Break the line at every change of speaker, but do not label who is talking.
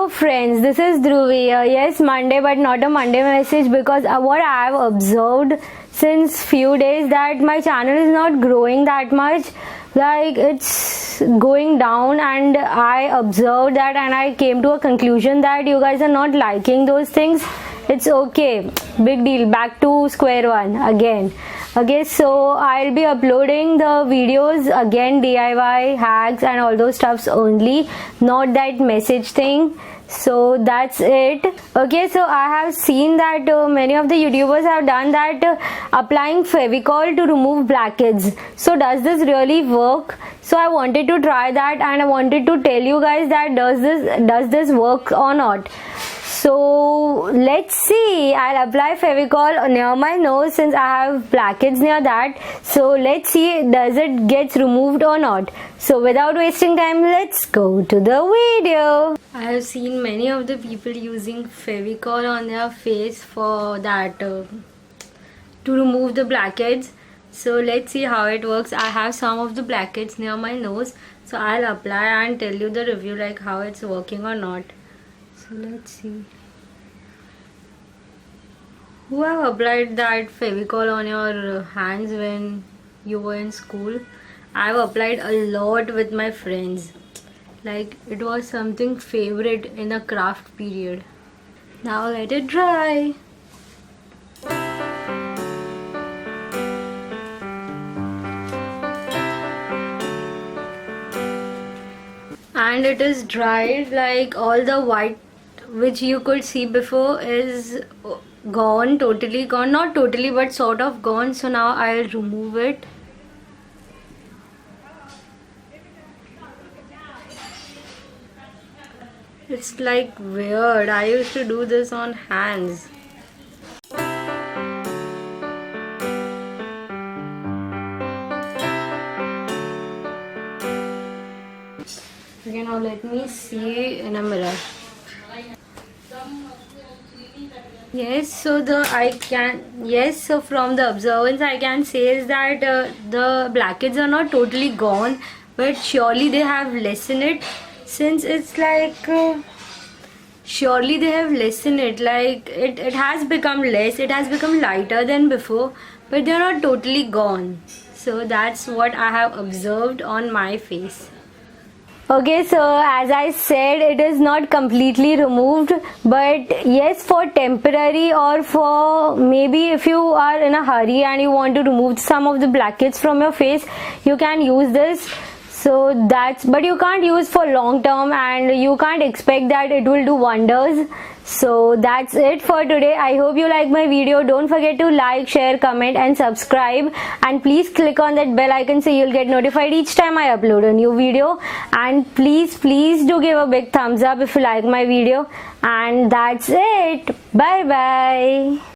Hello friends, this is Dhruvi. Yes, Monday, but not a Monday message, because what I have observed since few days that my channel is not growing that much. Like, it's going down, and I observed that and I came to a conclusion that you guys are not liking those things. It's okay, big deal, back to square one again. Okay, so I'll be uploading the videos again, DIY hacks and all those stuffs only, not that message thing. So that's it. Okay, so I have seen that many of the YouTubers have done that, applying Fevicol to remove blackheads. So does this really work? So I wanted to try that, and I wanted to tell you guys that does this work or not. So let's see. I'll apply Fevicol near my nose since I have blackheads near that. So let's see, does it get removed or not. So without wasting time, let's go to the video. I have seen many of the people using Fevicol on their face for that, to remove the blackheads. So let's see how it works. I have some of the blackheads near my nose, so I'll apply and tell you the review, like how it's working or not. So let's see. Who have applied that Fevicol on your hands when you were in school? I've applied a lot with my friends. Like, it was something favorite in the craft period. Now let it dry. And it is dried, like all the white which you could see before is gone, totally gone, not totally but sort of gone. So now I'll remove it. It's like weird. I used to do this on hands. Okay, now let me see in a mirror. Yes, so so from the observance I can say is that the blackheads are not totally gone, but surely they have lessened it, since it's like surely they have lessened it, like it has become less, it has become lighter than before, but they're not totally gone. So that's what I have observed on my face. Okay, so as I said, it is not completely removed, but yes, for temporary, or for maybe if you are in a hurry and you want to remove some of the blackheads from your face, you can use this. So but you can't use for long term, and you can't expect that it will do wonders. So that's it for today. I hope you like my video. Don't forget to like, share, comment and subscribe, and please click on that bell icon so you'll get notified each time I upload a new video. And please do give a big thumbs up if you like my video. And that's it. Bye bye.